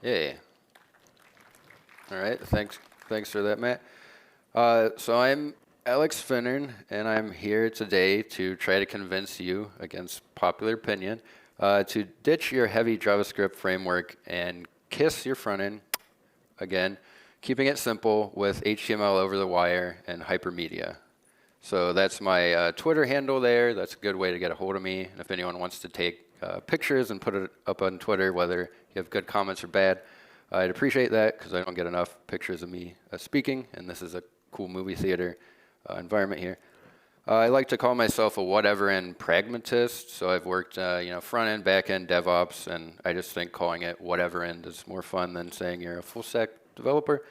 Yeah. All right. Thanks for that, Matt. So I'm Alex Finnarn, and I'm here today to try to convince you, against popular opinion, to ditch your heavy JavaScript framework and kiss your front end again, keeping it simple with HTML over the wire and hypermedia. So that's my Twitter handle there. That's a good way to get a hold of me. And if anyone wants to take pictures and put it up on Twitter, whether you have good comments or bad, I'd appreciate that because I don't get enough pictures of me speaking, and this is a cool movie theater environment here. I like to call myself a whatever-end pragmatist, so I've worked front-end, back-end, DevOps, and I just think calling it whatever-end is more fun than saying you're a full-stack developer.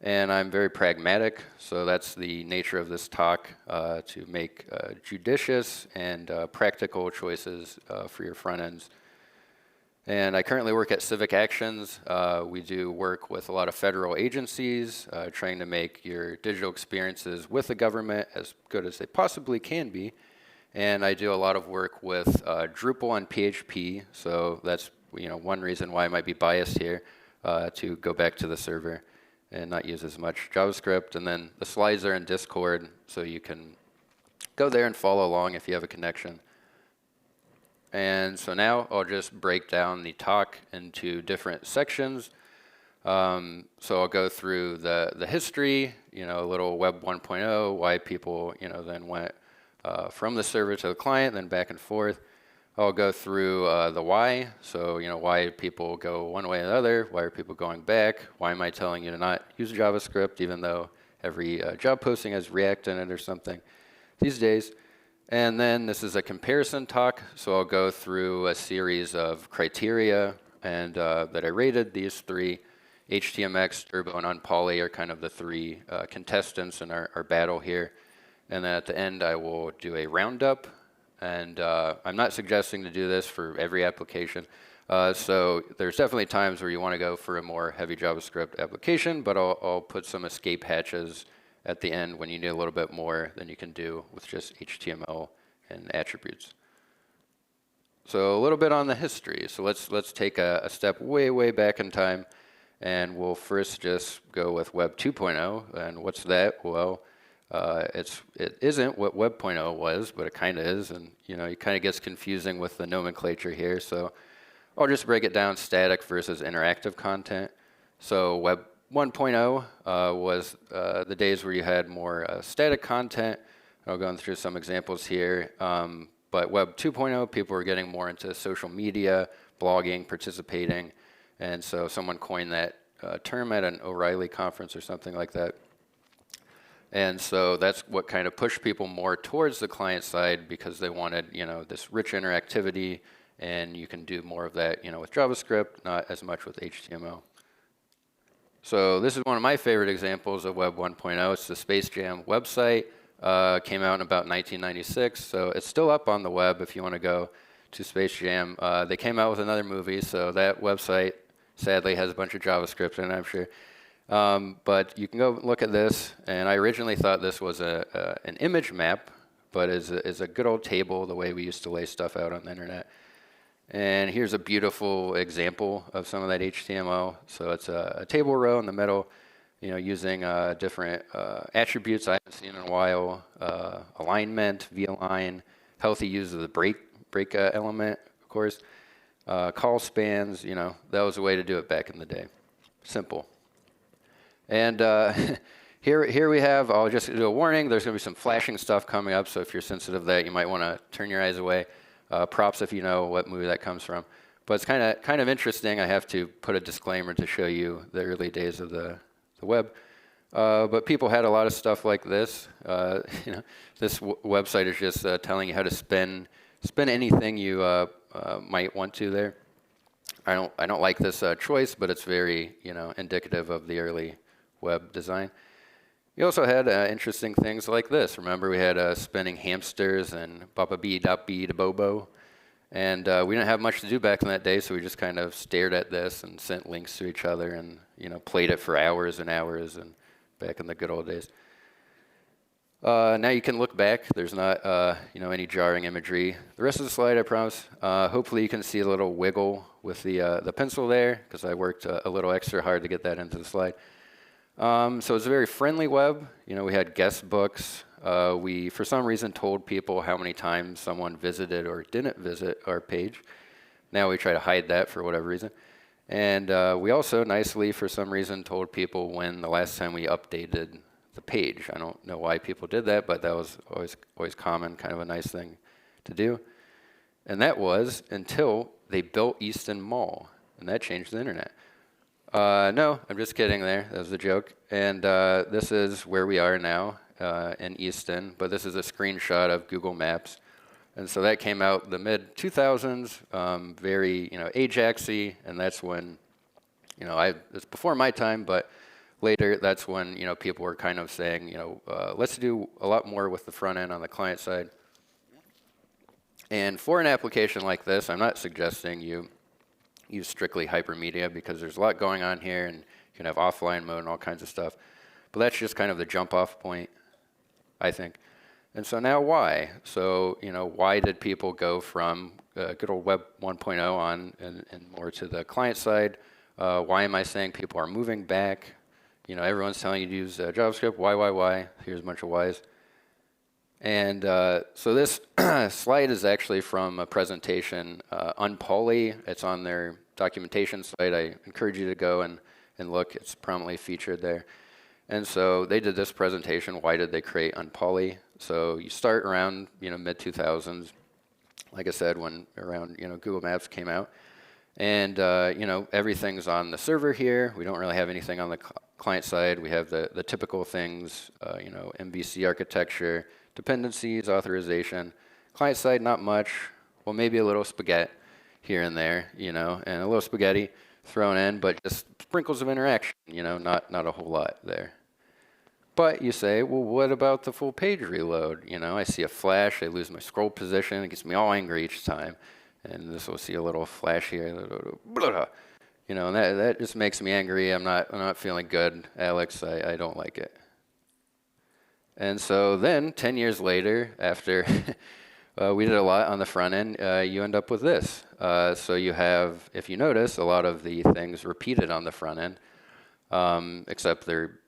And I'm very pragmatic, so that's the nature of this talk, to make judicious and practical choices for your front ends. And I currently work at Civic Actions. We do work with a lot of federal agencies, trying to make your digital experiences with the government as good as they possibly can be. And I do a lot of work with Drupal and PHP, so that's one reason why I might be biased here to go back to the server and not use as much JavaScript. And then the slides are in Discord, so you can go there and follow along if you have a connection. And so now I'll just break down the talk into different sections. So I'll go through the history, a little Web 1.0, why people, then went from the server to the client, then back and forth. I'll go through the why, so why people go one way or the other, why are people going back, why am I telling you to not use JavaScript even though every job posting has React in it or something these days. And then this is a comparison talk, so I'll go through a series of criteria and that I rated. These three, HTMX, Turbo, and Unpoly, are kind of the three contestants in our battle here. And then at the end I will do a roundup. And I'm not suggesting to do this for every application. So there's definitely times where you want to go for a more heavy JavaScript application, but I'll put some escape hatches at the end when you need a little bit more than you can do with just HTML and attributes. So a little bit on the history. So let's take a step way back in time, and we'll first just go with Web 2.0. And what's that? Well, it isn't what Web 0.0 was, but it kind of is, and it kind of gets confusing with the nomenclature here. So I'll just break it down: static versus interactive content. So Web 1.0 was the days where you had more static content. I'll go through some examples here. But Web 2.0, people were getting more into social media, blogging, participating, and so someone coined that term at an O'Reilly conference or something like that. And so that's what kind of pushed people more towards the client side, because they wanted, this rich interactivity, and you can do more of that, with JavaScript, not as much with HTML. So this is one of my favorite examples of Web 1.0. It's the Space Jam website. Came out in about 1996, so it's still up on the web if you want to go to Space Jam. They came out with another movie, so that website sadly has a bunch of JavaScript in it, I'm sure. But you can go look at this, and I originally thought this was an image map, but is a good old table, the way we used to lay stuff out on the internet. And here's a beautiful example of some of that HTML. So it's a table row in the middle, using different attributes I haven't seen in a while: alignment, v-align, healthy use of the break element, of course, call spans. That was a way to do it back in the day. Simple. And here we have, I'll just do a warning, there's going to be some flashing stuff coming up, so if you're sensitive to that, you might want to turn your eyes away. Props if you know what movie that comes from. But it's kind of interesting. I have to put a disclaimer to show you the early days of the web. But people had a lot of stuff like this. This website is just telling you how to spin anything you might want to there. I don't like this choice, but it's very indicative of the early web design. We also had interesting things like this. Remember, we had spinning hamsters and baba-bee-da-bee-da-bobo. And we didn't have much to do back in that day, so we just kind of stared at this and sent links to each other and played it for hours and hours, and back in the good old days. Now you can look back. There's not any jarring imagery. The rest of the slide, I promise. Hopefully you can see a little wiggle with the pencil there, because I worked a little extra hard to get that into the slide. So it's a very friendly web. We had guest books. We, for some reason, told people how many times someone visited or didn't visit our page. Now we try to hide that for whatever reason. And we also nicely, for some reason, told people when the last time we updated the page. I don't know why people did that, but that was always common, kind of a nice thing to do. And that was until they built Easton Mall, and that changed the internet. No, I'm just kidding there. That was a joke. And this is where we are now in Easton, but this is a screenshot of Google Maps. And so that came out the mid-2000s, very, Ajaxy, and that's when, it's before my time, but later that's when, people were kind of saying, let's do a lot more with the front end on the client side. And for an application like this, I'm not suggesting you use strictly hypermedia, because there's a lot going on here, and you can have offline mode and all kinds of stuff. But that's just kind of the jump-off point, I think. And so now why? So, why did people go from good old Web 1.0 on and more to the client side? Why am I saying people are moving back? Everyone's telling you to use JavaScript. Why? Here's a bunch of whys. And so this slide is actually from a presentation, Unpoly. It's on their documentation site. I encourage you to go and look. It's prominently featured there. And so they did this presentation. Why did they create Unpoly? So you start around mid-2000s, like I said, when around Google Maps came out, and everything's on the server here. We don't really have anything on the client side. We have the typical things, MVC architecture, dependencies, authorization. Client side, not much. Well, maybe a little spaghetti here and there, and a little spaghetti thrown in, but just sprinkles of interaction, not a whole lot there. But you say, well, what about the full page reload? I see a flash, I lose my scroll position, it gets me all angry each time. And this will see a little flash here, and that just makes me angry. I'm not feeling good, Alex. I don't like it. And so then, 10 years later, after we did a lot on the front end, you end up with this. So you have, if you notice, a lot of the things repeated on the front end, except they're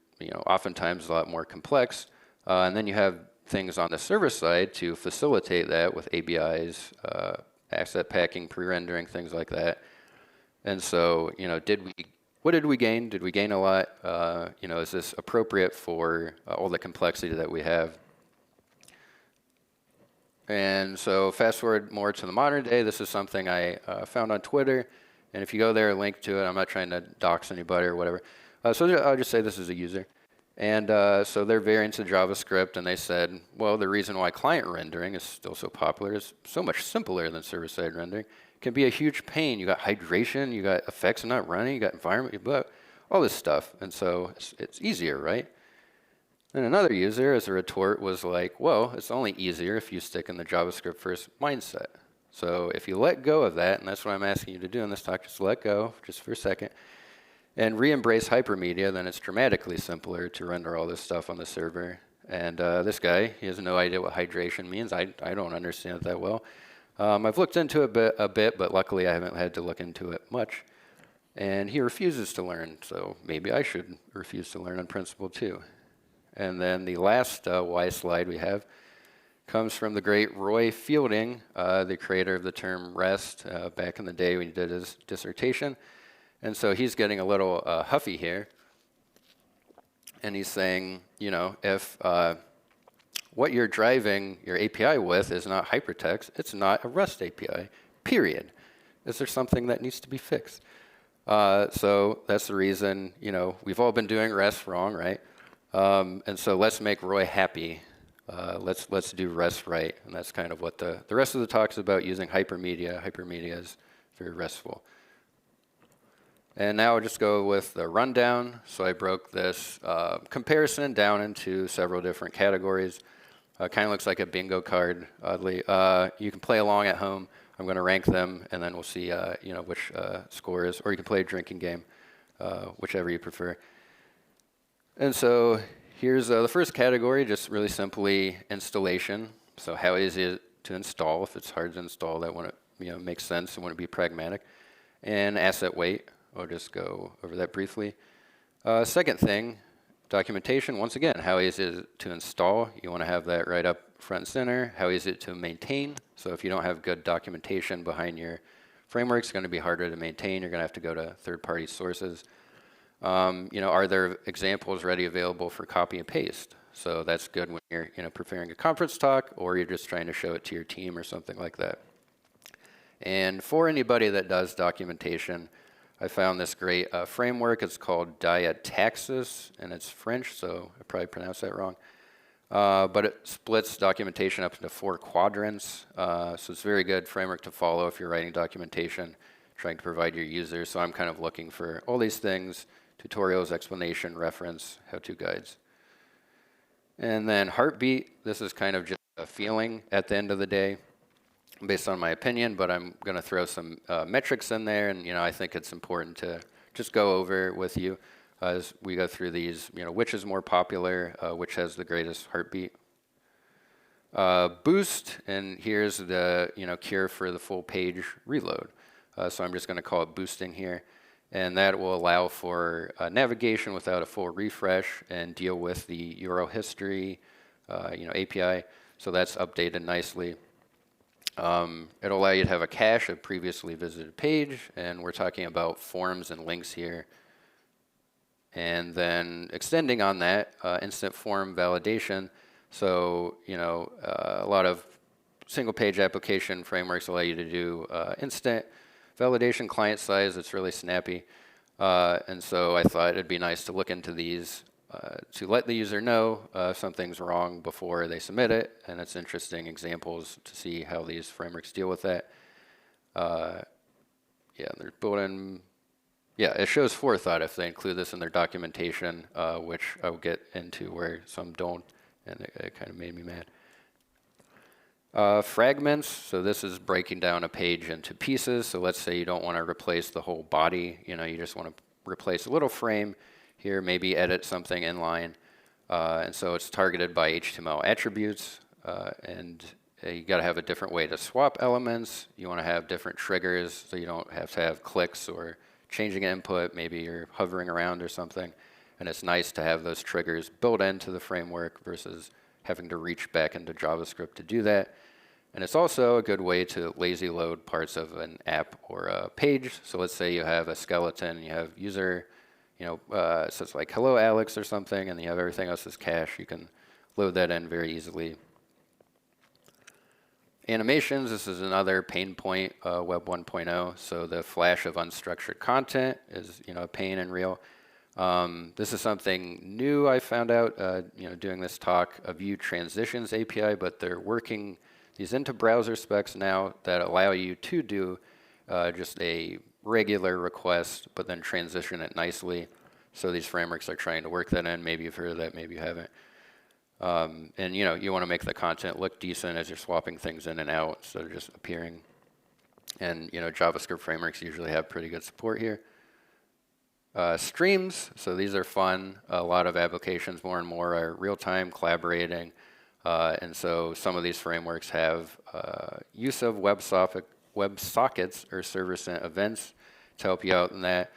oftentimes a lot more complex. And then you have things on the server side to facilitate that with ABIs, asset packing, pre-rendering, things like that. And so, what did we gain? Did we gain a lot? Is this appropriate for all the complexity that we have? And so fast forward more to the modern day, this is something I found on Twitter. And if you go there, link to it. I'm not trying to dox anybody or whatever. So I'll just say this is a user. And so they're variants of JavaScript, and they said, well, the reason why client rendering is still so popular is so much simpler than server-side rendering. It can be a huge pain. You got hydration, you got effects not running, you got environment, you got all this stuff. And so it's easier, right? And another user, as a retort, was like, well, it's only easier if you stick in the JavaScript first mindset. So if you let go of that, and that's what I'm asking you to do in this talk, just let go just for a second, and re-embrace hypermedia, then it's dramatically simpler to render all this stuff on the server. And this guy, he has no idea what hydration means. I don't understand it that well. I've looked into it a bit, but luckily I haven't had to look into it much. And he refuses to learn, so maybe I should refuse to learn on principle too. And then the last why slide we have comes from the great Roy Fielding, the creator of the term REST, back in the day when he did his dissertation. And so he's getting a little huffy here. And he's saying, if what you're driving your API with is not hypertext, it's not a REST API, period. Is there something that needs to be fixed? So that's the reason, we've all been doing REST wrong, right? And so let's make Roy happy. Let's do REST right. And that's kind of what the rest of the talk is about, using hypermedia. Hypermedia is very RESTful. And now I'll just go with the rundown. So I broke this comparison down into several different categories. Kind of looks like a bingo card, oddly. You can play along at home. I'm going to rank them, and then we'll see which score is. Or you can play a drinking game, whichever you prefer. And so here's the first category, just really simply installation. So how easy is it to install? If it's hard to install, that wouldn't make sense. It wouldn't be pragmatic. And asset weight. I'll just go over that briefly. Second thing, documentation. Once again, how easy is it to install? You want to have that right up front and center. How easy is it to maintain? So if you don't have good documentation behind your framework, it's going to be harder to maintain. You're going to have to go to third-party sources. Are there examples ready available for copy and paste? So that's good when you're preparing a conference talk, or you're just trying to show it to your team or something like that. And for anybody that does documentation, I found this great framework. It's called Diataxis, and it's French, so I probably pronounced that wrong. But it splits documentation up into 4 quadrants. So it's a very good framework to follow if you're writing documentation, trying to provide your users. So I'm kind of looking for all these things: tutorials, explanation, reference, how-to guides. And then heartbeat. This is kind of just a feeling at the end of the day, based on my opinion, but I'm going to throw some metrics in there, and I think it's important to just go over with you as we go through these. Which is more popular, which has the greatest heartbeat. Boost, and here's the cure for the full page reload. So I'm just going to call it boosting here, and that will allow for navigation without a full refresh and deal with the URL history, API. So that's updated nicely. It'll allow you to have a cache of previously visited page, and we're talking about forms and links here. And then extending on that, instant form validation. So, a lot of single page application frameworks allow you to do instant validation client size. It's really snappy. And so I thought it'd be nice to look into these to let the user know if something's wrong before they submit it, and it's interesting examples to see how these frameworks deal with that. They're built-in. Yeah, it shows forethought if they include this in their documentation, which I will get into where some don't, and it kind of made me mad. Fragments, so this is breaking down a page into pieces. So let's say you don't want to replace the whole body, you just want to replace a little frame here, maybe edit something inline. And so it's targeted by HTML attributes, and you got to have a different way to swap elements. You want to have different triggers, so you don't have to have clicks or changing input. Maybe you're hovering around or something, and it's nice to have those triggers built into the framework versus having to reach back into JavaScript to do that. And it's also a good way to lazy load parts of an app or a page. So let's say you have a skeleton, and you have user, so it's like hello Alex or something, and you have everything else as cache. You can load that in very easily. Animations, this is another pain point, Web 1.0. So the flash of unstructured content is a pain and real. This is something new I found out doing this talk, a Vue Transitions API, but they're working these into browser specs now that allow you to do just a regular request, but then transition it nicely. So these frameworks are trying to work that in. Maybe you've heard of that, maybe you haven't. And you want to make the content look decent as you're swapping things in and out instead of just appearing. And JavaScript frameworks usually have pretty good support here. Streams, so these are fun. A lot of applications more and more are real-time collaborating. And so some of these frameworks have use of WebSockets or server-sent events to help you out in that.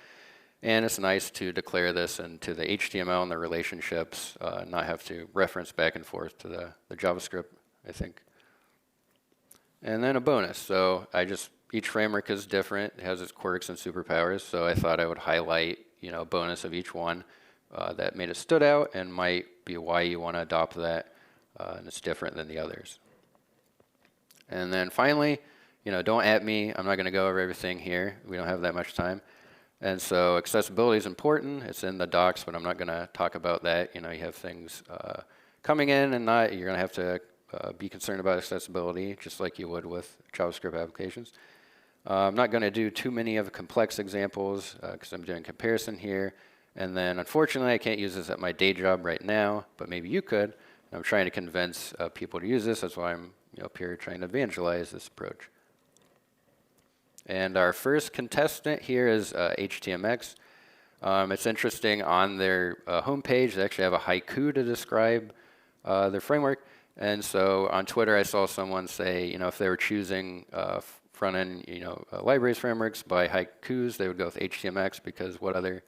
And it's nice to declare this into the HTML and the relationships, not have to reference back and forth to the JavaScript, I think. And then a bonus. So each framework is different. It has its quirks and superpowers. So I thought I would highlight, a bonus of each one that made it stood out and might be why you want to adopt that. And it's different than the others. And then finally, don't at me. I'm not going to go over everything here. We don't have that much time. And so accessibility is important. It's in the docs, but I'm not going to talk about that. You have things coming in and you're going to have to be concerned about accessibility, just like you would with JavaScript applications. I'm not going to do too many of the complex examples because I'm doing comparison here. And then unfortunately, I can't use this at my day job right now, but maybe you could. I'm trying to convince people to use this. That's why I'm up here trying to evangelize this approach. And our first contestant here is HTMX. It's interesting, on their homepage, they actually have a haiku to describe their framework. And so on Twitter, I saw someone say, if they were choosing front-end, libraries frameworks by haikus, they would go with HTMX, because what other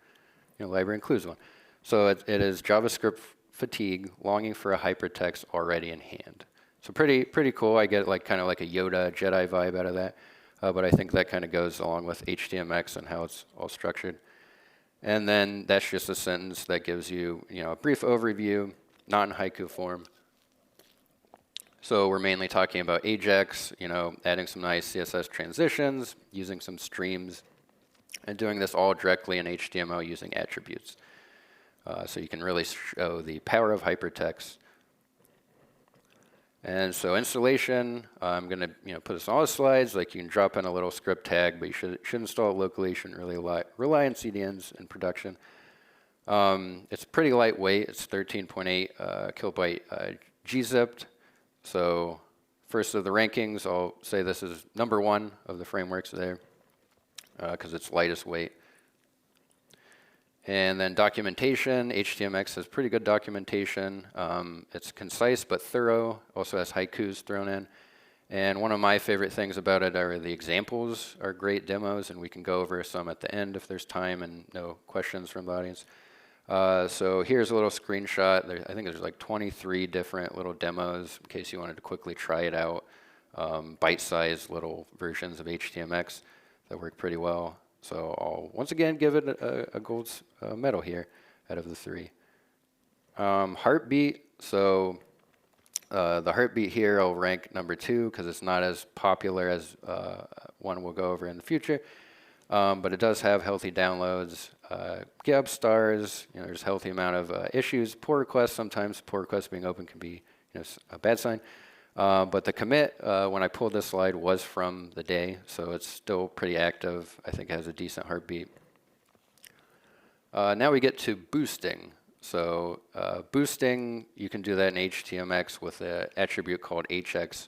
library includes one? So it is JavaScript fatigue, longing for a hypertext already in hand. So pretty cool. I get kind of like a Yoda Jedi vibe out of that. But I think that kind of goes along with HTMX and how it's all structured. And then that's just a sentence that gives you, a brief overview, not in haiku form. So we're mainly talking about Ajax, adding some nice CSS transitions, using some streams, and doing this all directly in HTML using attributes. So you can really show the power of hypertext. And so installation, I'm going to put this on all the slides. You can drop in a little script tag, but you should install it locally. You shouldn't really rely on CDNs in production. It's pretty lightweight. It's 13.8 kilobyte gzipped. So first of the rankings, I'll say this is number 1 of the frameworks there because it's lightest weight. And then documentation, HTMX has pretty good documentation. It's concise but thorough, also has haikus thrown in. And one of my favorite things about it are the examples are great demos, and we can go over some at the end if there's time and no questions from the audience. So here's a little screenshot. I think there's 23 different little demos in case you wanted to quickly try it out. Bite-sized little versions of HTMX that work pretty well. So I'll once again give it a gold medal here out of the 3. Heartbeat. So the heartbeat here I'll rank number 2 because it's not as popular as one we'll go over in the future. But it does have healthy downloads, GitHub stars. There's a healthy amount of issues, pull requests. Sometimes pull requests being open can be a bad sign. But the commit, when I pulled this slide, was from the day, so it's still pretty active. I think it has a decent heartbeat. Now we get to boosting. So boosting, you can do that in HTMX with an attribute called hx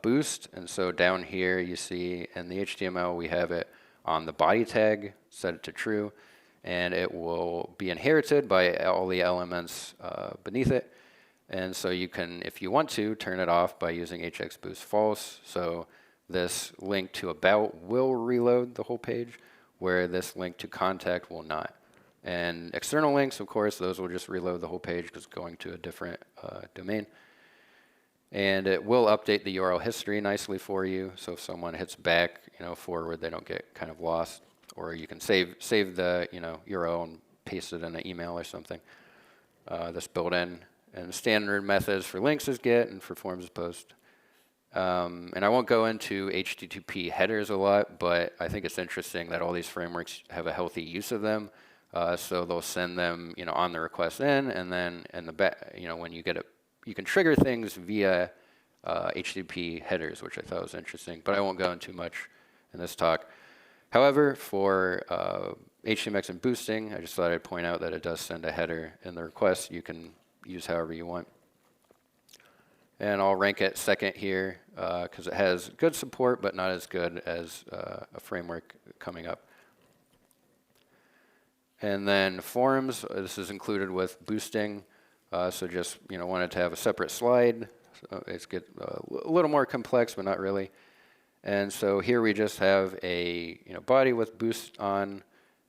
boost. And so down here you see in the HTML we have it on the body tag, set it to true, and it will be inherited by all the elements beneath it. And so you can, if you want to, turn it off by using hx boost false. So this link to about will reload the whole page, where this link to contact will not. And external links, of course, those will just reload the whole page because it's going to a different domain. And it will update the URL history nicely for you. So if someone hits back, forward, they don't get kind of lost. Or you can save the URL and paste it in an email or something. That's built in. And standard methods for links is get, and for forms is post. And I won't go into HTTP headers a lot, but I think it's interesting that all these frameworks have a healthy use of them. So they'll send them, on the request in, and then in the back, when you get it, you can trigger things via HTTP headers, which I thought was interesting. But I won't go into too much in this talk. However, for HTMX and boosting, I just thought I'd point out that it does send a header in the request. You can use however you want. And I'll rank it second here because it has good support, but not as good as a framework coming up. And then forms, this is included with boosting. So just wanted to have a separate slide. So it's get a little more complex, but not really. And so here we just have a body with boost on,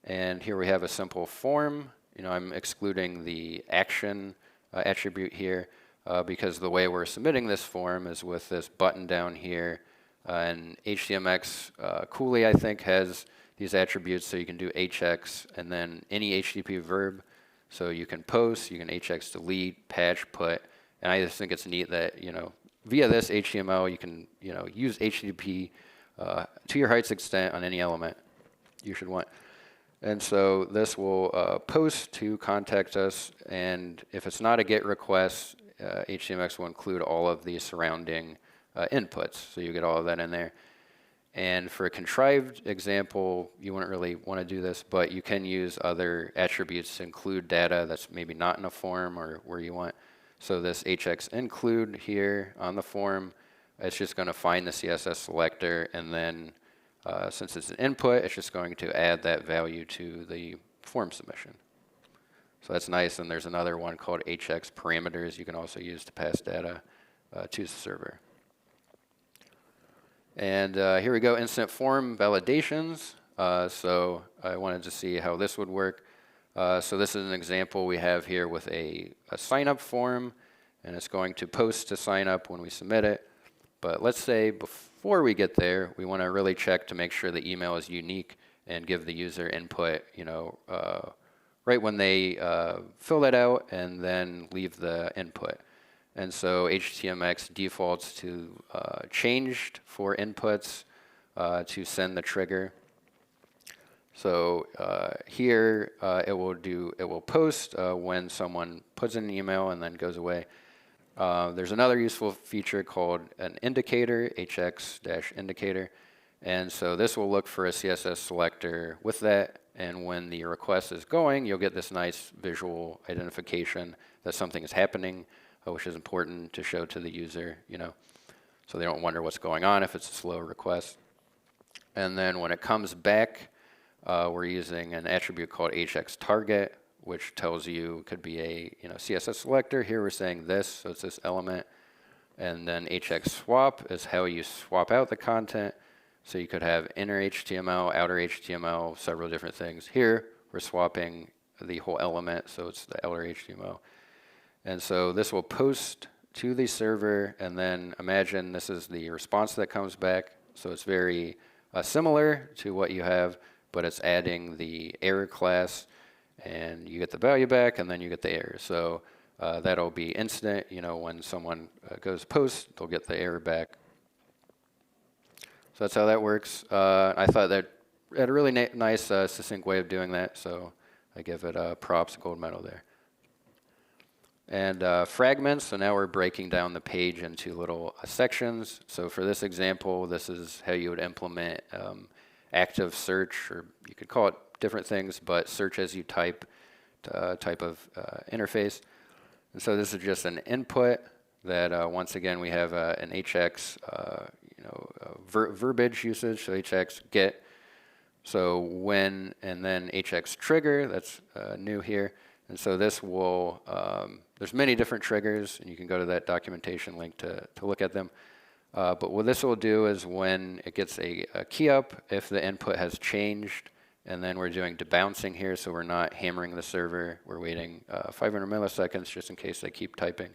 and here we have a simple form. I'm excluding the action attribute here because the way we're submitting this form is with this button down here. And HTMX coolly, I think, has these attributes, so you can do hx and then any HTTP verb. So you can post, you can hx delete, patch, put, and I just think it's neat that via this HTML you can use HTTP to your heart's extent on any element you should want. And so this will post to contact us, and if it's not a GET request, HTMX will include all of the surrounding inputs, so you get all of that in there. And for a contrived example, you wouldn't really want to do this, but you can use other attributes to include data that's maybe not in a form or where you want. So this hx include here on the form, it's just going to find the CSS selector, and then since it's an input, it's just going to add that value to the form submission. So that's nice, and there's another one called HX parameters you can also use to pass data to the server. And here we go, instant form validations. So I wanted to see how this would work. So this is an example we have here with a sign-up form, and it's going to post to sign up when we submit it. But let's say before we get there, we want to really check to make sure the email is unique and give the user input, right when they fill that out, and then leave the input. And so HTMX defaults to changed for inputs to send the trigger. So here it will post when someone puts in an email and then goes away. There's another useful feature called an indicator, HX-indicator. And so this will look for a CSS selector with that. And when the request is going, you'll get this nice visual identification that something is happening, which is important to show to the user, so they don't wonder what's going on if it's a slow request. And then when it comes back, we're using an attribute called HX-target, which tells you could be a CSS selector. Here we're saying this, so it's this element. And then HX-swap is how you swap out the content. So you could have inner HTML, outer HTML, several different things. Here we're swapping the whole element, so it's the outer HTML. And so this will post to the server, and then imagine this is the response that comes back. So it's very similar to what you have, but it's adding the error class, and you get the value back, and then you get the error. So that'll be instant. When someone goes post, they'll get the error back. So that's how that works. I thought that had a really nice, succinct way of doing that, so I give it props, gold medal there. And fragments, so now we're breaking down the page into little sections. So for this example, this is how you would implement active search, or you could call it different things, but search as you type type of interface. And so this is just an input that once again we have an HX verbiage usage, so HX get. So when, and then HX trigger, that's new here. And so this will, there's many different triggers, and you can go to that documentation link to look at them. But what this will do is when it gets a key up, if the input has changed, and then we're doing debouncing here, so we're not hammering the server, we're waiting 500 milliseconds just in case they keep typing.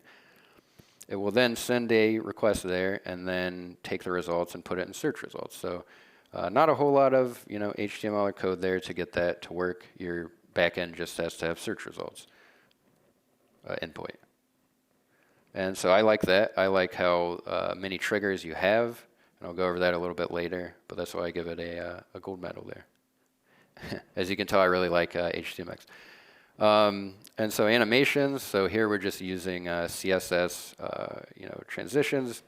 It will then send a request there and then take the results and put it in search results. So not a whole lot of HTML or code there to get that to work. Your backend just has to have search results endpoint. And so I like that. I like how many triggers you have, and I'll go over that a little bit later, but that's why I give it a gold medal there. As you can tell, I really like HTMX. And so animations, so here we're just using CSS transitions.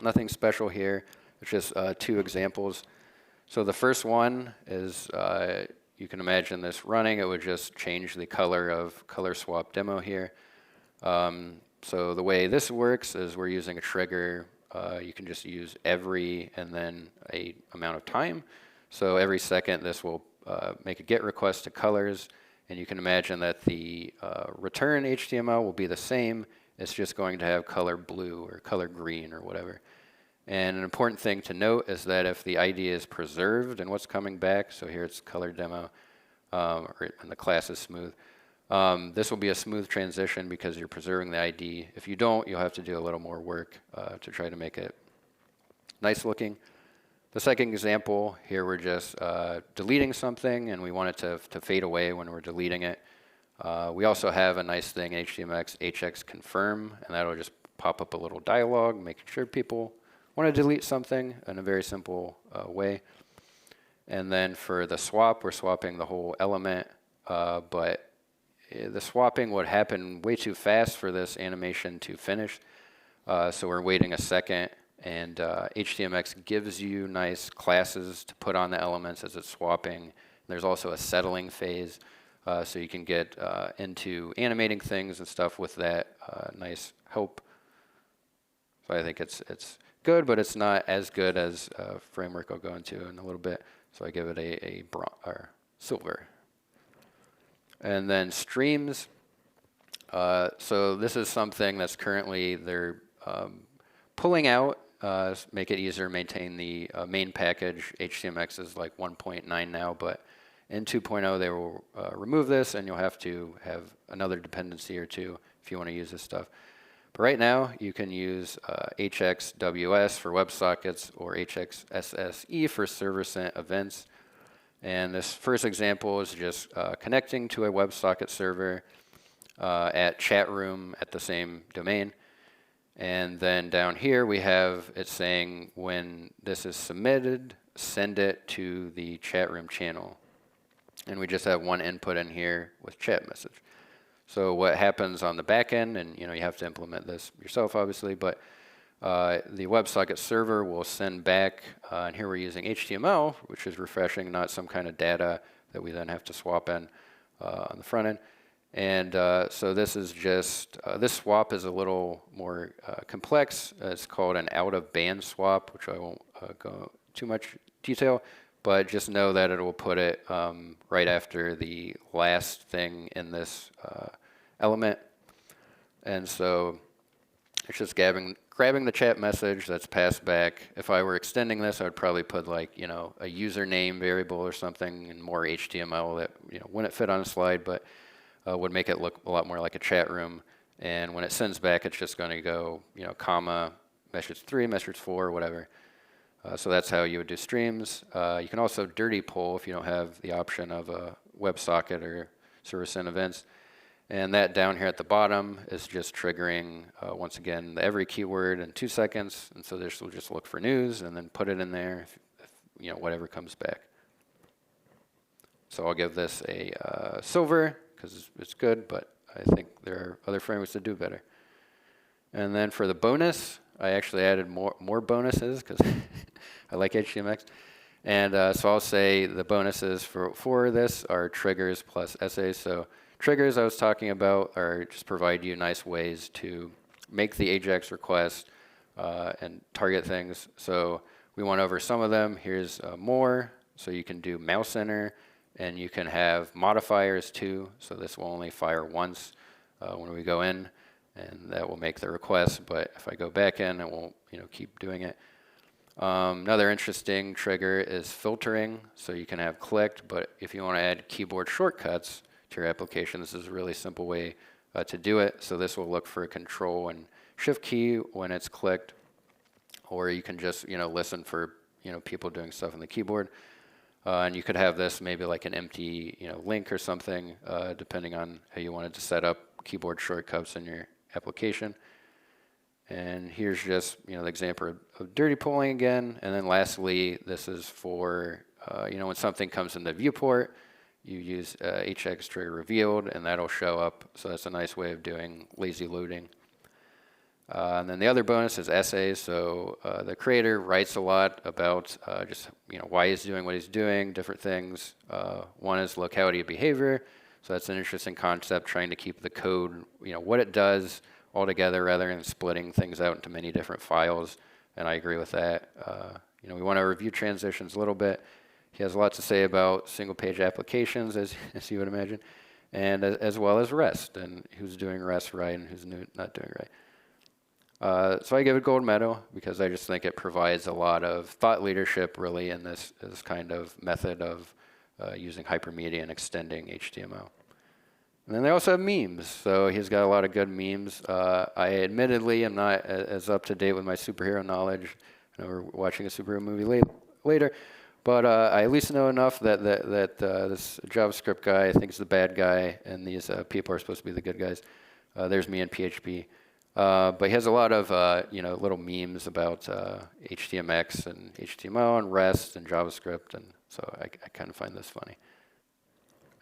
Nothing special here. It's just two examples. So the first one is, you can imagine this running. It would just change the color of color swap demo here. So the way this works is we're using a trigger. You can just use every and then a amount of time. So every second this will make a GET request to colors, and you can imagine that the return HTML will be the same. It's just going to have color blue or color green or whatever. And an important thing to note is that if the ID is preserved and what's coming back, so here it's color demo, and the class is smooth, this will be a smooth transition because you're preserving the ID. If you don't, you'll have to do a little more work to try to make it nice looking. The second example, here we're just deleting something, and we want it to fade away when we're deleting it. We also have a nice thing, HTMX HX confirm, and that'll just pop up a little dialog, making sure people want to delete something in a very simple way. And then for the swap, we're swapping the whole element, but the swapping would happen way too fast for this animation to finish. So we're waiting a second, and HTMX gives you nice classes to put on the elements as it's swapping. There's also a settling phase, so you can get into animating things and stuff with that nice help. So I think it's good, but it's not as good as framework I'll go into in a little bit. So I give it a bronze or silver. And then streams. So this is something that's currently they're pulling out, make it easier to maintain the main package. HTMX is like 1.9 now, but in 2.0 they will remove this, and you'll have to have another dependency or two if you want to use this stuff. But right now you can use HXWS for WebSockets or HXSSE for server sent events. And this first example is just connecting to a WebSocket server at chat room at the same domain. And then down here we have it saying when this is submitted, send it to the chat room channel. And we just have one input in here with chat message. So what happens on the back end, and you have to implement this yourself obviously, but the WebSocket server will send back, and here we're using HTML, which is refreshing, not some kind of data that we then have to swap in on the front end. And so this is just, this swap is a little more complex. It's called an out-of-band swap, which I won't go too much detail, but just know that it will put it right after the last thing in this element. And so it's just grabbing the chat message that's passed back. If I were extending this, I would probably put like, a username variable or something and more HTML that, wouldn't fit on a slide, but would make it look a lot more like a chat room. And when it sends back, it's just going to go, comma, message 3, message 4, whatever. So that's how you would do streams. You can also dirty pull if you don't have the option of a WebSocket or server sent events. And that down here at the bottom is just triggering, once again, the every keyword in 2 seconds. And so this will just look for news and then put it in there, if whatever comes back. So I'll give this a silver because it's good, but I think there are other frameworks that do better. And then for the bonus, I actually added more bonuses because I like HTMX. And so I'll say the bonuses for this are triggers plus essays. So triggers I was talking about are just provide you nice ways to make the AJAX request and target things. So we went over some of them. Here's more. So you can do mouse enter, and you can have modifiers too. So this will only fire once when we go in, and that will make the request. But if I go back in, it won't keep doing it. Another interesting trigger is filtering. So you can have clicked, but if you want to add keyboard shortcuts to your application, this is a really simple way to do it. So this will look for a control and shift key when it's clicked, or you can just listen for people doing stuff on the keyboard. And you could have this maybe like an empty link or something, depending on how you wanted to set up keyboard shortcuts in your application. And here's just the example of dirty pulling again. And then lastly, this is for when something comes in the viewport, you use HX trigger revealed, and that'll show up. So that's a nice way of doing lazy loading. And then the other bonus is essays. So the creator writes a lot about just why he's doing what he's doing, different things. One is locality of behavior. So that's an interesting concept, trying to keep the code, what it does all together rather than splitting things out into many different files. And I agree with that. We want to review transitions a little bit. He has a lot to say about single-page applications, as you would imagine, and as well as REST, and who's doing REST right and who's not doing right. So I give it gold medal because I just think it provides a lot of thought leadership, really, in this kind of method of using hypermedia and extending HTML. And then they also have memes. So he's got a lot of good memes. I admittedly am not as up to date with my superhero knowledge. I know we're watching a superhero movie later. But I at least know enough that this JavaScript guy I think is the bad guy, and these people are supposed to be the good guys. There's me in PHP. But he has a lot of little memes about HTMX and HTML and REST and JavaScript, and so I kind of find this funny.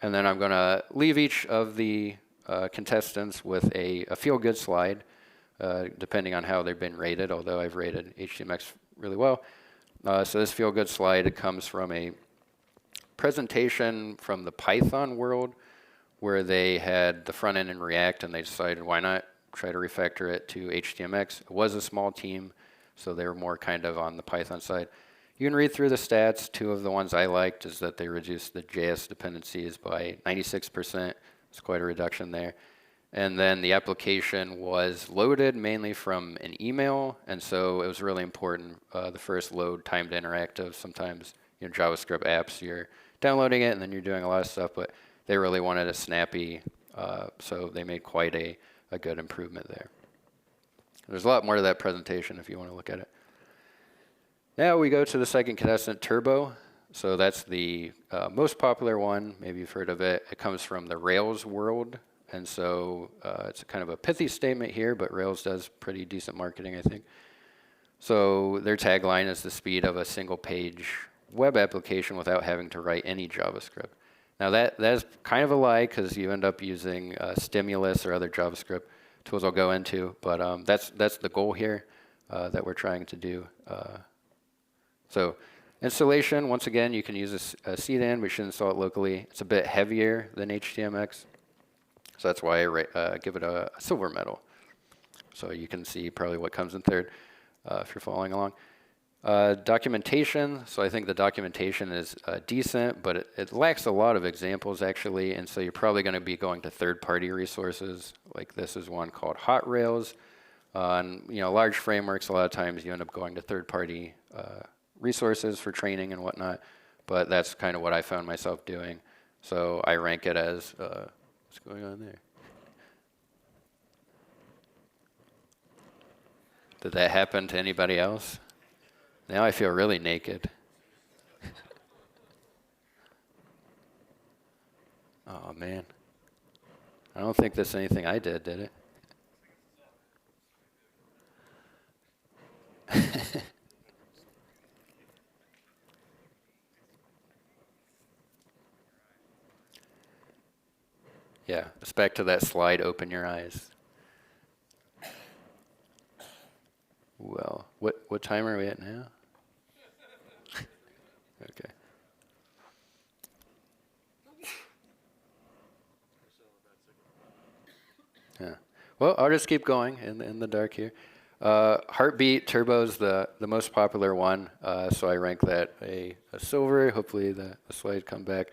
And then I'm going to leave each of the contestants with a feel-good slide, depending on how they've been rated, although I've rated HTMX really well. So this feel-good slide, it comes from a presentation from the Python world where they had the front end in React, and they decided why not try to refactor it to HTMX. It was a small team, so they were more kind of on the Python side. You can read through the stats. Two of the ones I liked is that they reduced the JS dependencies by 96%, It's quite a reduction there. And then the application was loaded mainly from an email, and so it was really important. The first load timed interactive. Sometimes JavaScript apps, you're downloading it and then you're doing a lot of stuff, but they really wanted it snappy, so they made quite a good improvement there. There's a lot more to that presentation if you want to look at it. Now we go to the second contestant, Turbo. So that's the most popular one. Maybe you've heard of it. It comes from the Rails world. And so it's kind of a pithy statement here, but Rails does pretty decent marketing, I think. So their tagline is the speed of a single page web application without having to write any JavaScript. Now that is kind of a lie because you end up using Stimulus or other JavaScript tools I'll go into, but that's the goal here that we're trying to do. So installation, once again, you can use a CDN, but you should install it locally. It's a bit heavier than HTMX. So that's why I give it a silver medal. So you can see probably what comes in third if you're following along. Documentation, so I think the documentation is decent, but it lacks a lot of examples actually, and so you're probably going to be going to third-party resources. Like this is one called Hot Rails. On large frameworks, a lot of times you end up going to third-party resources for training and whatnot, but that's kind of what I found myself doing. So I rank it as what's going on there? Did that happen to anybody else? Now I feel really naked. Oh man. I don't think that's anything I did it? Yeah, it's back to that slide, open your eyes. Well, what time are we at now? Okay. Yeah. Well, I'll just keep going in the dark here. Heartbeat Turbo's the most popular one, so I rank that a silver. Hopefully the slide come back.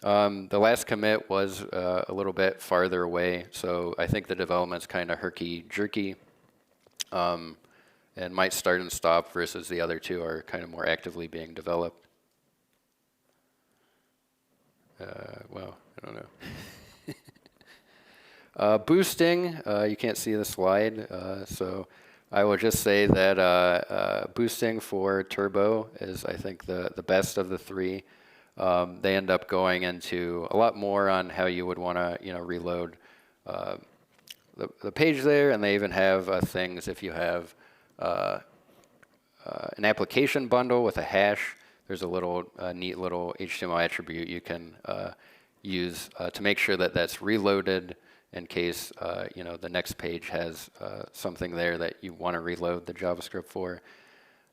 The last commit was a little bit farther away, so I think the development's kind of herky-jerky and might start and stop versus the other two are kind of more actively being developed. Well, I don't know. Boosting, you can't see the slide, so I will just say that boosting for Turbo is, I think, the best of the three. They end up going into a lot more on how you would want to, reload the page there, and they even have things if you have an application bundle with a hash. There's a little neat little HTML attribute you can use to make sure that that's reloaded in case the next page has something there that you want to reload the JavaScript for.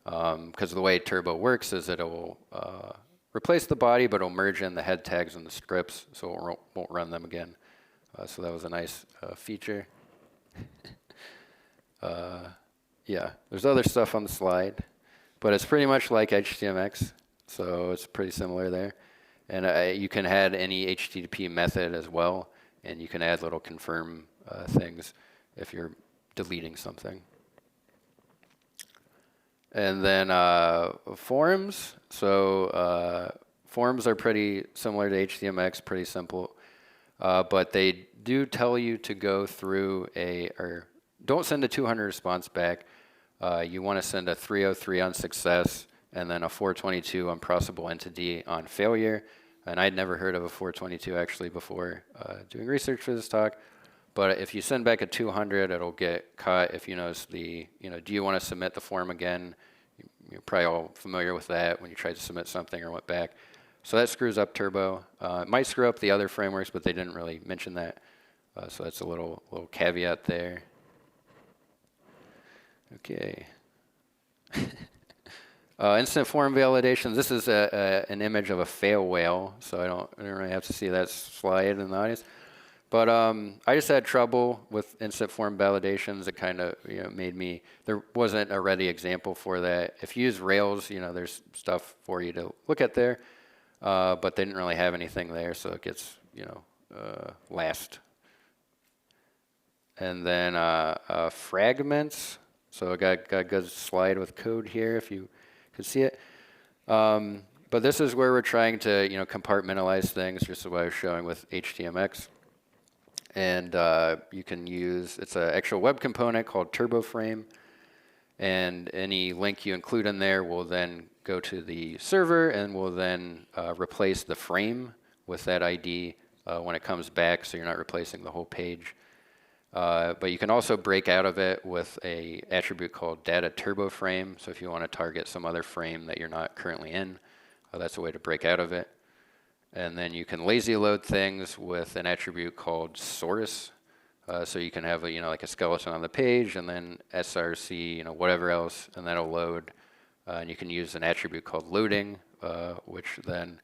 Because the way Turbo works is it'll replace the body, but it'll merge in the head tags and the scripts, so it won't run them again. So that was a nice feature. Yeah, there's other stuff on the slide, but it's pretty much like HTMX, so it's pretty similar there. And you can add any HTTP method as well, and you can add little confirm things if you're deleting something. And then forms. So forms are pretty similar to HTMX, pretty simple. But they do tell you to go through or don't send a 200 response back. You want to send a 303 on success and then a 422 on processable entity on failure. And I'd never heard of a 422 actually before doing research for this talk. But if you send back a 200, it'll get cut. If you notice do you want to submit the form again? You're probably all familiar with that when you try to submit something or went back. So that screws up Turbo. It might screw up the other frameworks, but they didn't really mention that. So that's a little caveat there. Okay. Instant form validation. This is an image of a fail whale, so I don't really have to see that slide in the audience. But I just had trouble with instant form validations. It kind of made me, there wasn't a ready example for that. If you use Rails, there's stuff for you to look at there, but they didn't really have anything there, so it gets last. And then fragments. So I got a good slide with code here if you could see it. But this is where we're trying to compartmentalize things, just what I was showing with HTMX. And you can use, it's an actual web component called TurboFrame. And any link you include in there will then go to the server and will then replace the frame with that ID when it comes back, so you're not replacing the whole page. But you can also break out of it with a attribute called data TurboFrame. So if you want to target some other frame that you're not currently in, that's a way to break out of it. And then you can lazy load things with an attribute called source. So you can have like a skeleton on the page and then src, whatever else, and that'll load. And you can use an attribute called loading, which then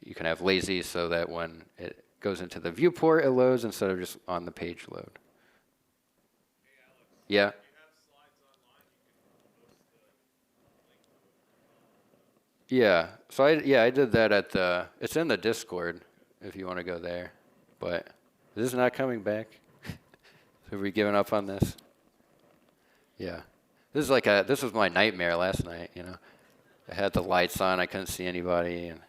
you can have lazy so that when it goes into the viewport, it loads instead of just on the page load. Hey Alex, Yeah. if you have slides online, you can post the link to it. Yeah. So I did that at the. It's in the Discord if you want to go there, but this is not coming back. Have we given up on this? Yeah. This is this was my nightmare last night. I had the lights on. I couldn't see anybody, and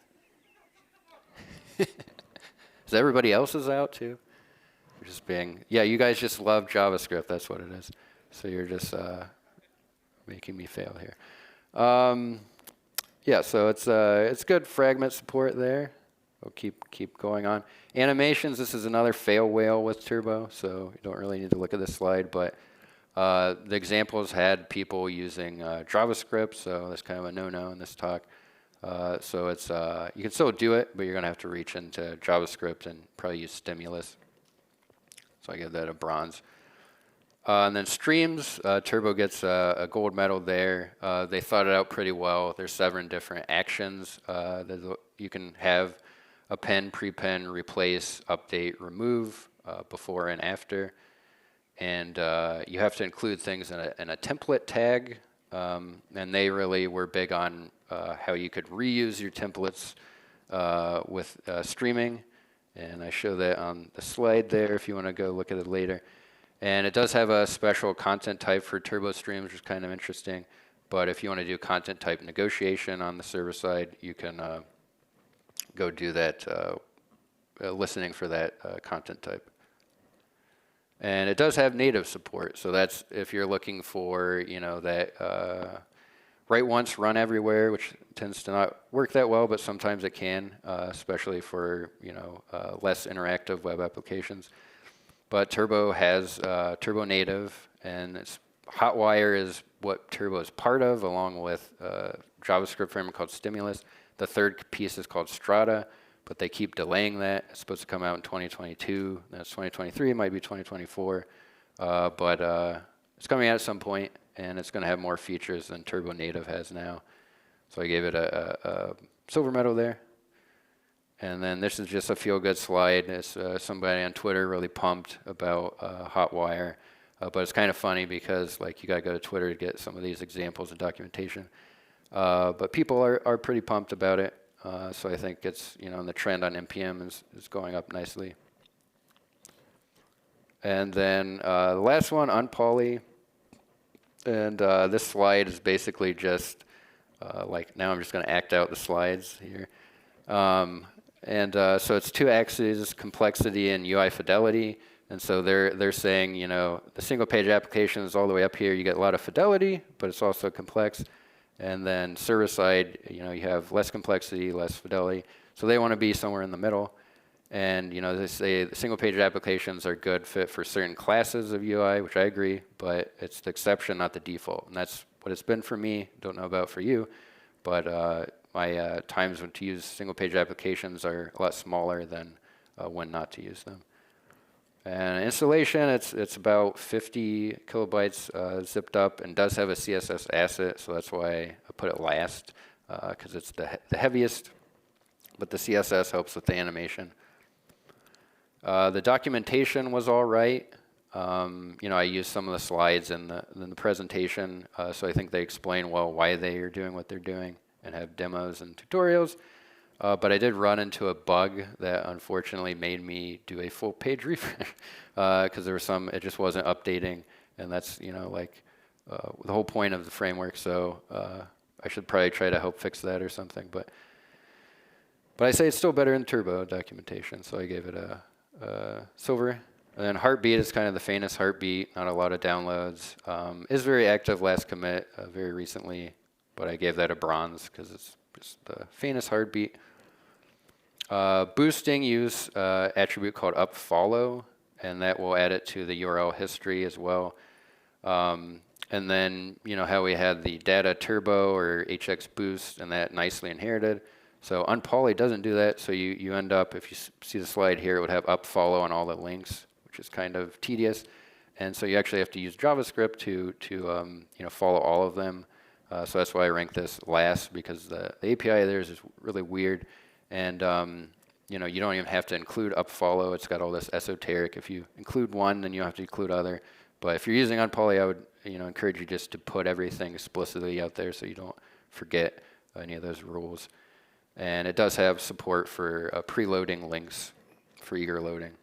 is everybody else's out too? You're just being. Yeah, you guys just love JavaScript. That's what it is. So you're just making me fail here. Yeah, so it's good fragment support there. We'll keep going on. Animations, this is another fail whale with Turbo, so you don't really need to look at this slide, but the examples had people using JavaScript, so that's kind of a no-no in this talk. So it's you can still do it, but you're going to have to reach into JavaScript and probably use stimulus. So I give that a bronze. And then streams, Turbo gets a gold medal there. They thought it out pretty well. There's 7 different actions that you can have: append, prepend, replace, update, remove, before and after. And you have to include things in a template tag. And they really were big on how you could reuse your templates with streaming. And I show that on the slide there if you want to go look at it later. And it does have a special content type for Turbo Streams, which is kind of interesting. But if you want to do content type negotiation on the server side, you can go do that listening for that content type. And it does have native support. So that's if you're looking for, that write once, run everywhere, which tends to not work that well, but sometimes it can, especially for, less interactive web applications. But Turbo has Turbo Native, and Hotwire is what Turbo is part of, along with a JavaScript framework called Stimulus. The third piece is called Strata, but they keep delaying that. It's supposed to come out in 2022. That's 2023. It might be 2024. But it's coming out at some point, and it's going to have more features than Turbo Native has now. So I gave it a silver medal there. And then this is just a feel-good slide. It's somebody on Twitter really pumped about Hotwire. But it's kind of funny because you got to go to Twitter to get some of these examples and documentation. But people are pretty pumped about it. So I think it's, and the trend on NPM is going up nicely. And then the last one, Unpoly. And this slide is basically just, now I'm just going to act out the slides here. So it's 2 axes, complexity and UI fidelity. And so they're saying, the single page application is all the way up here. You get a lot of fidelity, but it's also complex. And then server side, you have less complexity, less fidelity. So they want to be somewhere in the middle. And they say the single page applications are good fit for certain classes of UI, which I agree, but it's the exception, not the default. And that's what it's been for me. Don't know about for you, but my times when to use single page applications are a lot smaller than when not to use them. And installation, it's about 50 kilobytes zipped up and does have a CSS asset, so that's why I put it last, because it's the heaviest, but the CSS helps with the animation. The documentation was all right. I used some of the slides in the presentation, so I think they explain well why they are doing what they're doing and have demos and tutorials. but I did run into a bug that unfortunately made me do a full page refresh because there was some, it just wasn't updating, and that's, like the whole point of the framework. So I should probably try to help fix that or something. But I say it's still better in Turbo documentation, so I gave it a silver. And then Heartbeat is kind of the faintest heartbeat, not a lot of downloads. Is very active last commit very recently, but I gave that a bronze because it's just the faintest heartbeat. Boosting, use attribute called upfollow, and that will add it to the URL history as well. And then, how we had the data turbo or HX boost, and that nicely inherited. So unpoly doesn't do that, so you end up, if you see the slide here, it would have upfollow on all the links, which is kind of tedious. And so you actually have to use JavaScript to follow all of them. So that's why I rank this last, because the API there is just really weird. And you don't even have to include upfollow. It's got all this esoteric. If you include one, then you have to include other. But if you're using unpoly, I would encourage you just to put everything explicitly out there so you don't forget any of those rules. And it does have support for preloading links for eager loading.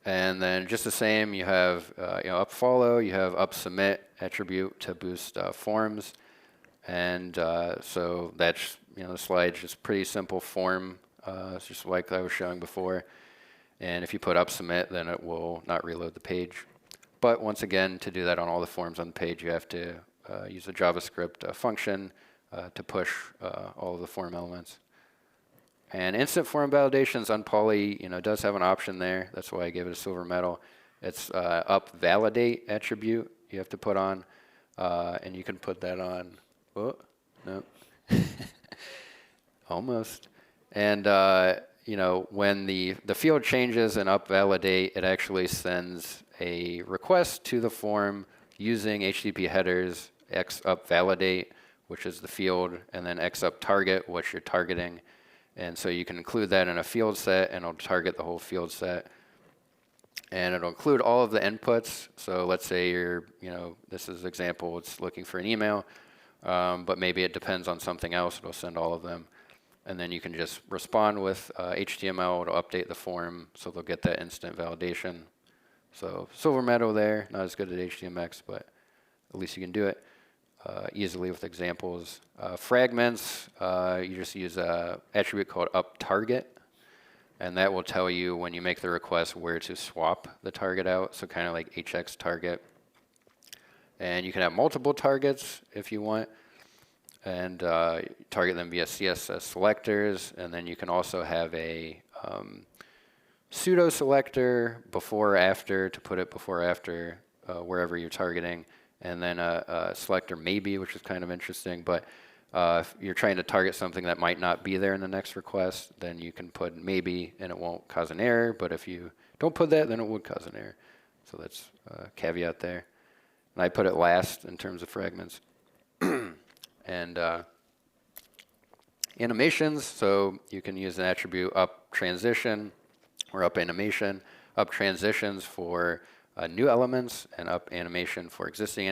And then just the same, you have upfollow, you have upsubmit attribute to boost forms. And so that's, the slide's just pretty simple form. It's just like I was showing before. And if you put upsubmit, then it will not reload the page. But once again, to do that on all the forms on the page, you have to use a JavaScript function to push all of the form elements. And instant form validations, unpoly, does have an option there. That's why I gave it a silver medal. It's up validate attribute you have to put on, and you can put that on. Oh, no, almost. And when the field changes and up validate, it actually sends a request to the form using HTTP headers x up validate, which is the field, and then x up target, which you're targeting. And so you can include that in a field set, and it'll target the whole field set. And it'll include all of the inputs. So let's say this is an example, it's looking for an email, but maybe it depends on something else. It'll send all of them. And then you can just respond with HTML. It'll update the form, so they'll get that instant validation. So silver medal there, not as good at HTMX, but at least you can do it easily with examples. Fragments, you just use an attribute called upTarget, and that will tell you when you make the request where to swap the target out, so kind of like HX target. And you can have multiple targets if you want, and target them via CSS selectors, and then you can also have a pseudo selector before or after to put it before or after wherever you're targeting, and then a selector maybe, which is kind of interesting. But if you're trying to target something that might not be there in the next request, then you can put maybe and it won't cause an error. But if you don't put that, then it would cause an error. So that's a caveat there. And I put it last in terms of fragments. And animations, so you can use an attribute up transition or up animation, up transitions for new elements, and up animation for existing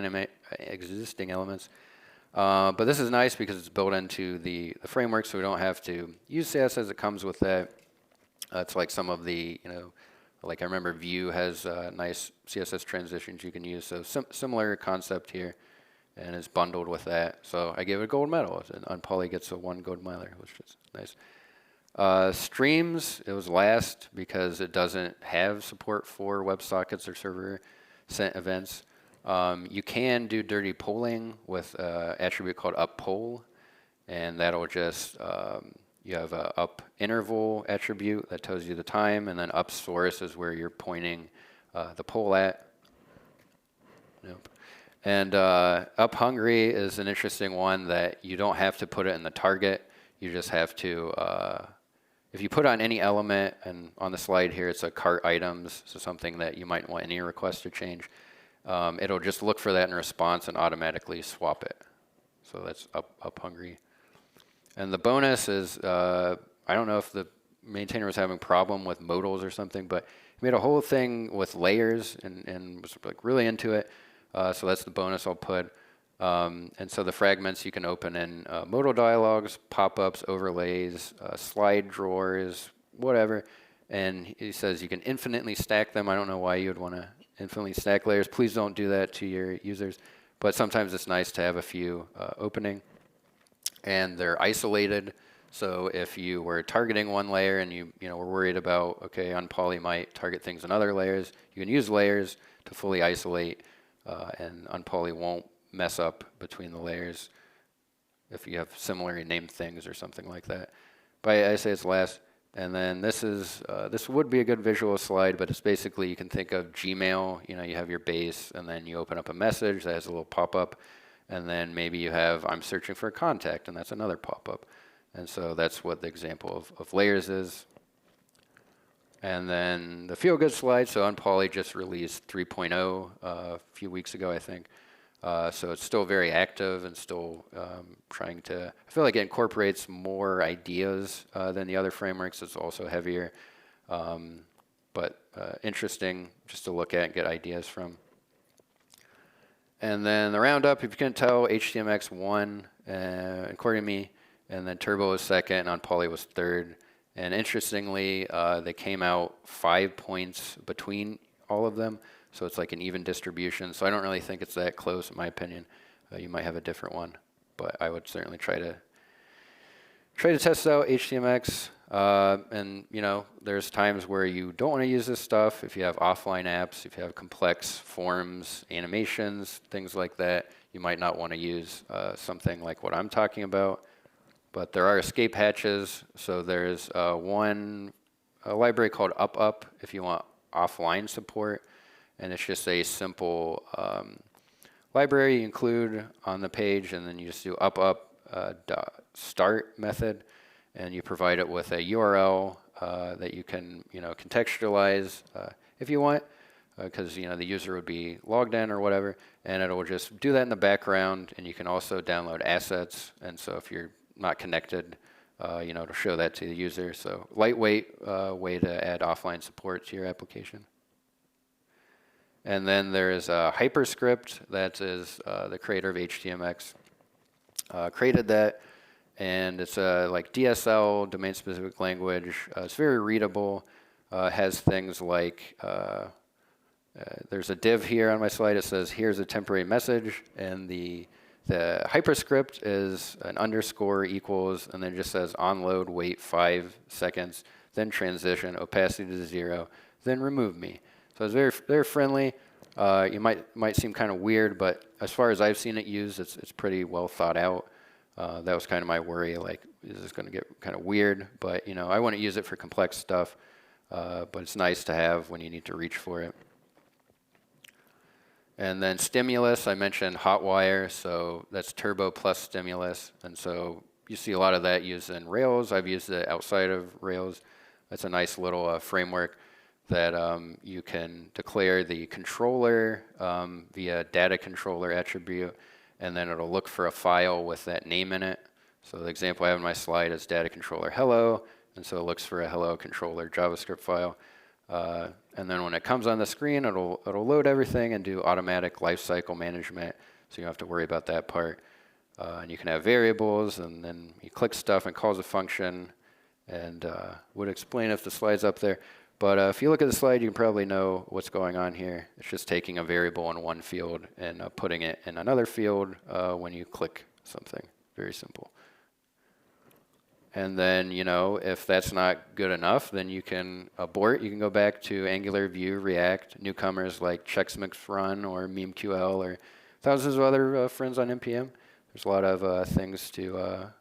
elements. But this is nice because it's built into the framework, so we don't have to use CSS. It comes with that. It's like some of the, like I remember Vue has nice CSS transitions you can use. So similar concept here, and it's bundled with that. So I gave it a gold medal. And unpoly gets a 1 gold medal, which is nice. Streams, it was last because it doesn't have support for WebSockets or server sent events. You can do dirty polling with an attribute called uppoll, and that'll just, you have a up interval attribute that tells you the time, and then up source is where you're pointing the poll at. Nope. And up hungry is an interesting one that you don't have to put it in the target. You just have to, if you put on any element, and on the slide here it's a cart items, so something that you might want any request to change, it'll just look for that in response and automatically swap it. So that's up hungry. And the bonus is, I don't know if the maintainer was having a problem with modals or something, but he made a whole thing with layers and was like really into it. So that's the bonus I'll put. And so the fragments you can open in modal dialogues, pop-ups, overlays, slide drawers, whatever. And he says you can infinitely stack them. I don't know why you would want to infinitely stack layers. Please don't do that to your users. But sometimes it's nice to have a few opening. And they're isolated. So if you were targeting one layer and you were worried about, okay, unpoly might target things in other layers, you can use layers to fully isolate, and unpoly won't mess up between the layers if you have similarly named things or something like that. But I say it's last. And then this would be a good visual slide, but it's basically, you can think of Gmail. You have your base, and then you open up a message that has a little pop-up, and then maybe you have, I'm searching for a contact, and that's another pop-up. And so that's what the example of layers is. And then the feel-good slide, so Unpoly just released 3.0 a few weeks ago, I think. So it's still very active and still trying to, I feel like it incorporates more ideas than the other frameworks. It's also heavier, but interesting just to look at and get ideas from. And then the roundup, if you couldn't tell, HTMX won, according to me, and then Turbo was second, and Unpoly was third. And interestingly, they came out 5 points between all of them. So it's like an even distribution. So I don't really think it's that close, in my opinion. You might have a different one, but I would certainly try to test out HTMX. And there's times where you don't want to use this stuff. If you have offline apps, if you have complex forms, animations, things like that, you might not want to use something like what I'm talking about. But there are escape hatches. So there's a library called UpUp if you want offline support. And it's just a simple library you include on the page, and then you just do up-up.start method, and you provide it with a URL that you can contextualize if you want, because the user would be logged in or whatever, and it'll just do that in the background. And you can also download assets, and so if you're not connected, to show that to the user. So lightweight way to add offline support to your application. And then there's a Hyperscript, that is the creator of HTMX, created that, and it's a like DSL, domain-specific language. It's very readable. Has things like, there's a div here on my slide. It says, here's a temporary message, and the Hyperscript is an underscore equals, and then it just says onload, wait 5 seconds, then transition, opacity to 0, then remove me. So it's very, very friendly. You might seem kind of weird, but as far as I've seen it used, it's pretty well thought out. That was kind of my worry, like, is this going to get kind of weird? But I wouldn't use it for complex stuff, but it's nice to have when you need to reach for it. And then Stimulus, I mentioned Hotwire, so that's Turbo plus Stimulus, and so you see a lot of that used in Rails. I've used it outside of Rails. That's a nice little framework that you can declare the controller via data controller attribute, and then it'll look for a file with that name in it. So the example I have in my slide is data controller hello, and so it looks for a hello controller JavaScript file. And then when it comes on the screen, it'll load everything and do automatic lifecycle management, so you don't have to worry about that part. And you can have variables, and then you click stuff and calls a function, and would explain if the slide's up there. But if you look at the slide, you can probably know what's going on here. It's just taking a variable in one field and putting it in another field when you click something. Very simple. And then, if that's not good enough, then you can abort. You can go back to Angular, Vue, React, newcomers like Checksmix or MemeQL, or thousands of other friends on NPM. There's a lot of things to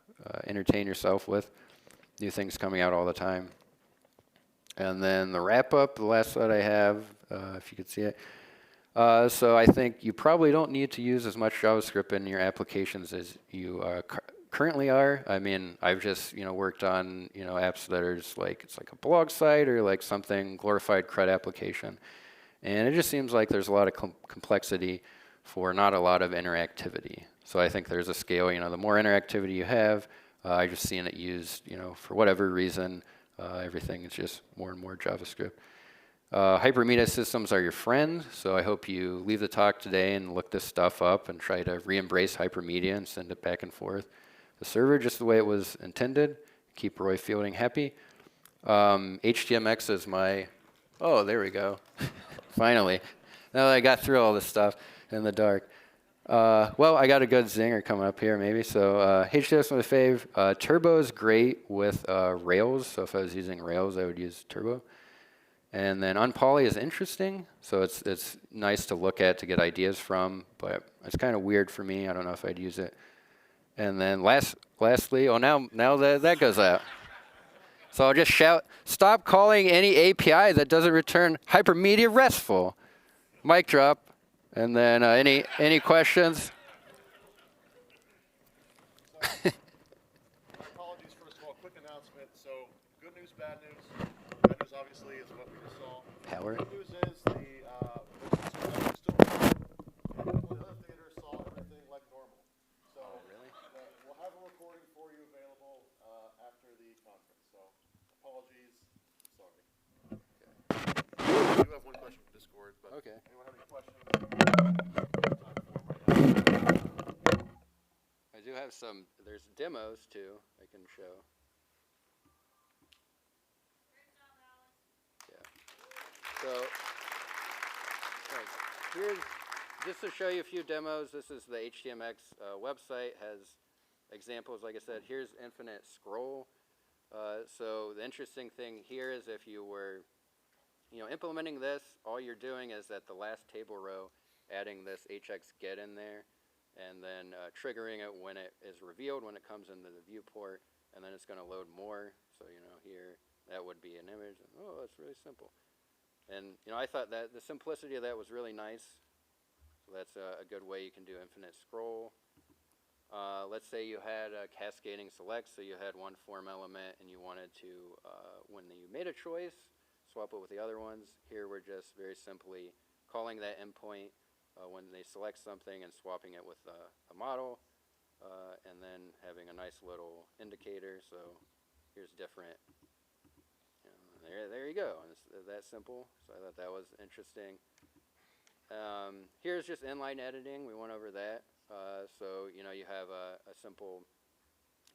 entertain yourself with. New things coming out all the time. And then the wrap-up, the last slide I have, if you could see it. So I think you probably don't need to use as much JavaScript in your applications as you currently are. I mean, I've just worked on apps that are just like, it's like a blog site or like something glorified CRUD application, and it just seems like there's a lot of complexity for not a lot of interactivity. So I think there's a scale. The more interactivity you have, I've just seen it used for whatever reason. Everything is just more and more JavaScript. Hypermedia systems are your friend, so I hope you leave the talk today and look this stuff up and try to re-embrace hypermedia and send it back and forth. The server just the way it was intended. Keep Roy Fielding happy. HTMX is my, oh, there we go. Finally. Now that I got through all this stuff in the dark. Well, I got a good zinger coming up here maybe. So HTMX is my fave. Turbo is great with Rails. So if I was using Rails, I would use Turbo. And then unpoly is interesting, so it's nice to look at to get ideas from, but it's kind of weird for me. I don't know if I'd use it. And then lastly, oh now that goes out. So I'll just shout, stop calling any API that doesn't return hypermedia RESTful. Mic drop. And then any questions? My apologies, first of all, quick announcement. So, good news, bad news. Bad news, obviously, is what we just saw. Power. Good news is the still the theater saw everything like normal. So, really? We'll have a recording for you available after the conference. So, apologies. Sorry. I do have one question from Discord, but Okay. anyone have any questions? I do have some, there's demos too I can show. Yeah. So, here's, just to show you a few demos, this is the HTMX website, has examples, like I said, here's infinite scroll. So the interesting thing here is if you were, implementing this, all you're doing is at the last table row, adding this hx get in there, and then triggering it when it is revealed, when it comes into the viewport, and then it's going to load more. So, here, that would be an image. And, oh, that's really simple. And, I thought that the simplicity of that was really nice. So that's a good way you can do infinite scroll. Let's say you had a cascading select, so you had one form element and you wanted to, when you made a choice, swap it with the other ones. Here we're just very simply calling that endpoint when they select something and swapping it with a model, and then having a nice little indicator. So here's different. There you go. And it's that simple. So I thought that was interesting. Here's just inline editing. We went over that. So you have a simple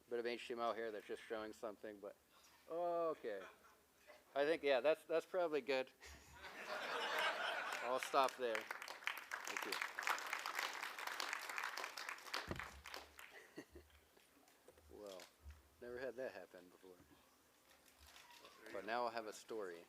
bit of HTML here that's just showing something. But okay, I think that's probably good. I'll stop there. Thank you. Well, never had that happen before. But now I'll have a story.